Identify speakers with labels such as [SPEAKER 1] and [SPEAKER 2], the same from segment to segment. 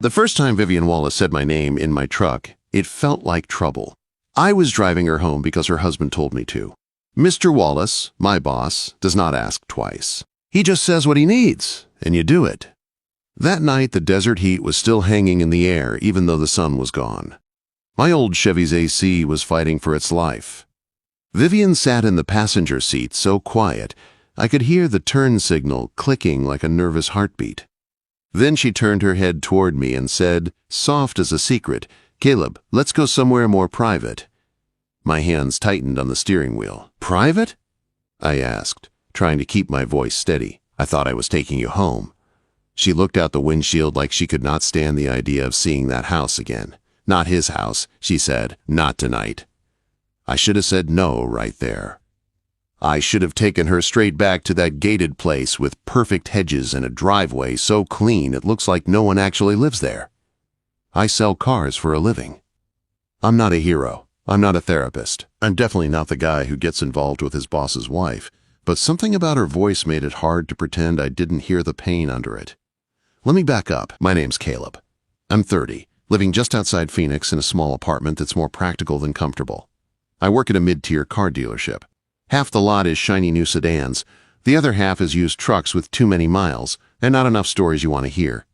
[SPEAKER 1] The first time Vivian Wallace said my name in my truck, it felt like trouble. I was driving her home because her husband told me to. Mr. Wallace, my boss, does not ask twice. He just says what he needs, and you do it. That night, the desert heat was still hanging in the air even though the sun was gone. My old Chevy's AC was fighting for its life. Vivian sat in the passenger seat so quiet, I could hear the turn signal clicking like a nervous heartbeat. Then she turned her head toward me and said, soft as a secret, "Caleb, let's go somewhere more private." My hands tightened on the steering wheel. "Private?" I asked, trying to keep my voice steady. "I thought I was taking you home." She looked out the windshield like she could not stand the idea of seeing that house again. "Not his house," she said. "Not tonight." I should have said no right there. I should have taken her straight back to that gated place with perfect hedges and a driveway so clean it looks like no one actually lives there. I sell cars for a living. I'm not a hero. I'm not a therapist. I'm definitely not the guy who gets involved with his boss's wife, but something about her voice made it hard to pretend I didn't hear the pain under it. Let me back up. My name's Caleb. I'm 30, living just outside Phoenix in a small apartment that's more practical than comfortable. I work at a mid-tier car dealership. Half the lot is shiny new sedans. The other half is used trucks with too many miles and not enough stories you want to hear.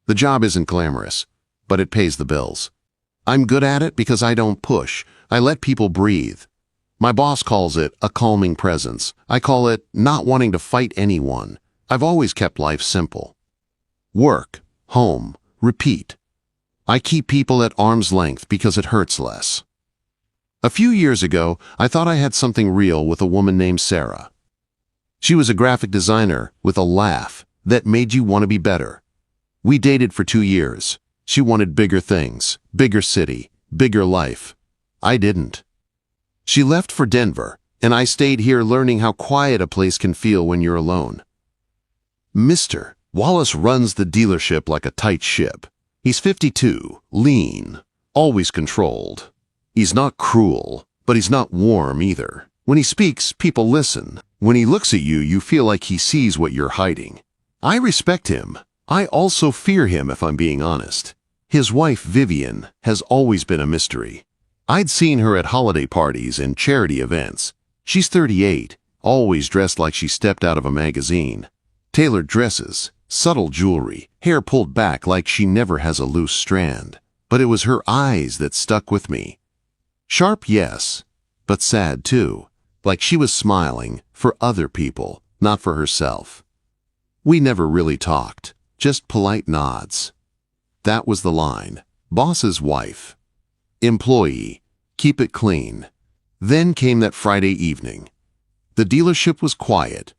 [SPEAKER 1] The job isn't glamorous, but it pays the bills. I'm good at it because I don't push. I let people breathe. My boss calls it a calming presence. I call it not wanting to fight anyone. I've always kept life simple. Work, home, repeat. I keep people at arm's length because it hurts less. A few years ago, I thought I had something real with a woman named Sarah. She was a graphic designer with a laugh that made you want to be better. We dated for 2 years. She wanted bigger things, bigger city, bigger life. I didn't. She left for Denver, and I stayed here learning how quiet a place can feel when you're alone. Mr. Wallace runs the dealership like a tight ship. He's 52, lean, always controlled. He's not cruel, but he's not warm either. When he speaks, people listen. When he looks at you, you feel like he sees what you're hiding. I respect him. I also fear him, if I'm being honest. His wife, Vivian, has always been a mystery. I'd seen her at holiday parties and charity events. She's 38, always dressed like she stepped out of a magazine. Tailored dresses, subtle jewelry, hair pulled back like she never has a loose strand. But it was her eyes that stuck with me. Sharp, yes, but sad too, like she was smiling for other people, not for herself. We never really talked, just polite nods. That was the line. Boss's wife. Employee. Keep it clean. Then came that Friday evening. The dealership was quiet.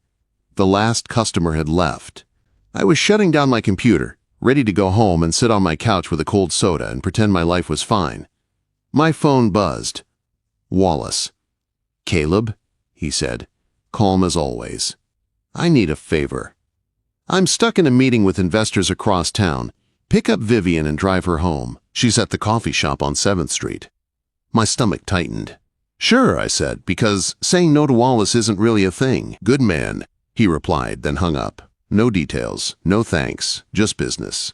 [SPEAKER 1] The last customer had left. I was shutting down my computer, ready to go home and sit on my couch with a cold soda and pretend my life was fine. My phone buzzed. Wallace. "Caleb," he said, calm as always. "I need a favor. I'm stuck in a meeting with investors across town. Pick up Vivian and drive her home. She's at the coffee shop on 7th Street. My stomach tightened. "Sure," I said, because saying no to Wallace isn't really a thing. "Good man," he replied, then hung up. No details, no thanks, just business.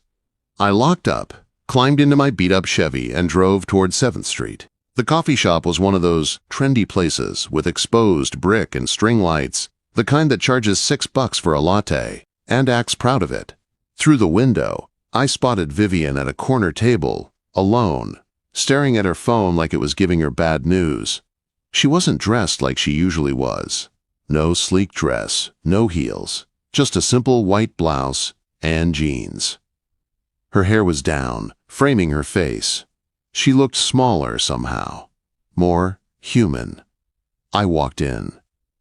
[SPEAKER 1] I locked up, climbed into my beat-up Chevy, and drove toward 7th Street. The coffee shop was one of those trendy places with exposed brick and string lights, the kind that charges $6 for a latte, and acts proud of it. Through the window, I spotted Vivian at a corner table, alone, staring at her phone like it was giving her bad news. She wasn't dressed like she usually was. No sleek dress, no heels, just a simple white blouse and jeans. Her hair was down, framing her face. She looked smaller somehow, more human. I walked in.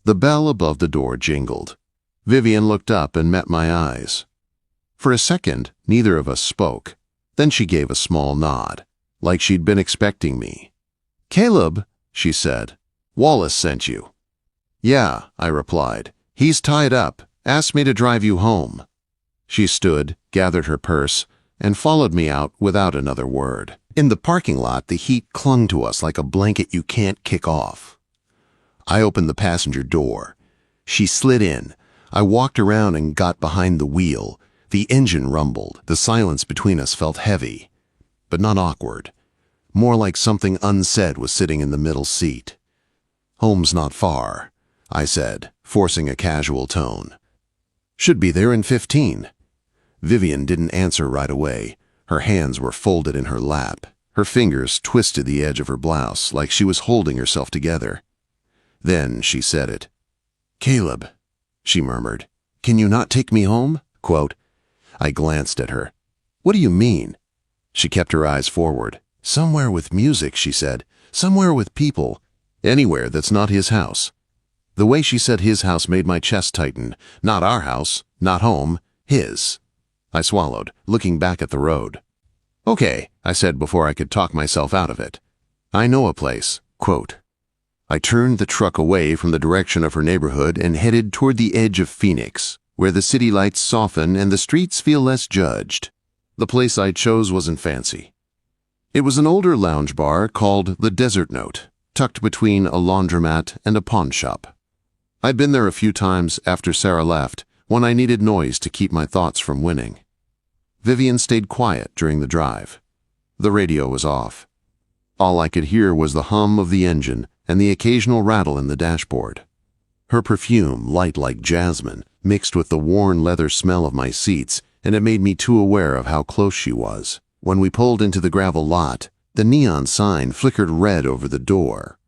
[SPEAKER 1] The bell above the door jingled. Vivian looked up and met my eyes. For a second, neither of us spoke. Then she gave a small nod, like she'd been expecting me. "Caleb," she said, "Wallace sent you." "Yeah," I replied. "He's tied up. Asked me to drive you home." She stood, gathered her purse, and followed me out without another word. In the parking lot, the heat clung to us like a blanket you can't kick off. I opened the passenger door. She slid in. I walked around and got behind the wheel. The engine rumbled. The silence between us felt heavy, but not awkward. More like something unsaid was sitting in the middle seat. "Home's not far," I said, forcing a casual tone. "Should be there in 15. Vivian didn't answer right away. Her hands were folded in her lap. Her fingers twisted the edge of her blouse like she was holding herself together. Then she said it. "Caleb," she murmured, "can you not take me home?" Quote. I glanced at her. "What do you mean?" She kept her eyes forward. "Somewhere with music," she said. "Somewhere with people. Anywhere that's not his house." The way she said his house made my chest tighten. Not our house, not home, his. I swallowed, looking back at the road. "Okay," I said before I could talk myself out of it. "I know a place." Quote. I turned the truck away from the direction of her neighborhood and headed toward the edge of Phoenix, where the city lights soften and the streets feel less judged. The place I chose wasn't fancy. It was an older lounge bar called the Desert Note, tucked between a laundromat and a pawn shop. I'd been there a few times after Sarah left, when I needed noise to keep my thoughts from winning. Vivian stayed quiet during the drive. The radio was off. All I could hear was the hum of the engine and the occasional rattle in the dashboard. Her perfume, light like jasmine, mixed with the worn leather smell of my seats, and it made me too aware of how close she was. When we pulled into the gravel lot, the neon sign flickered red over the door.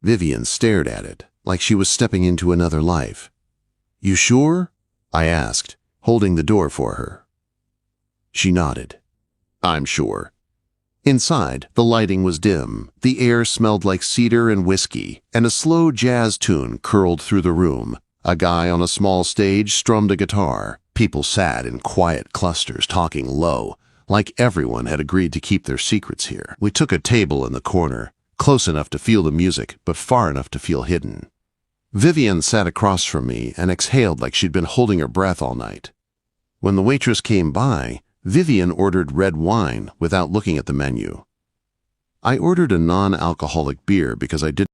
[SPEAKER 1] Vivian stared at it, like she was stepping into another life. "You sure?" I asked, holding the door for her. She nodded. "I'm sure." Inside, the lighting was dim, the air smelled like cedar and whiskey, and a slow jazz tune curled through the room. A guy on a small stage strummed a guitar. People sat in quiet clusters, talking low, like everyone had agreed to keep their secrets here. We took a table in the corner, close enough to feel the music, but far enough to feel hidden. Vivian sat across from me and exhaled like she'd been holding her breath all night. When the waitress came by, Vivian ordered red wine without looking at the menu. I ordered a non-alcoholic beer because I didn't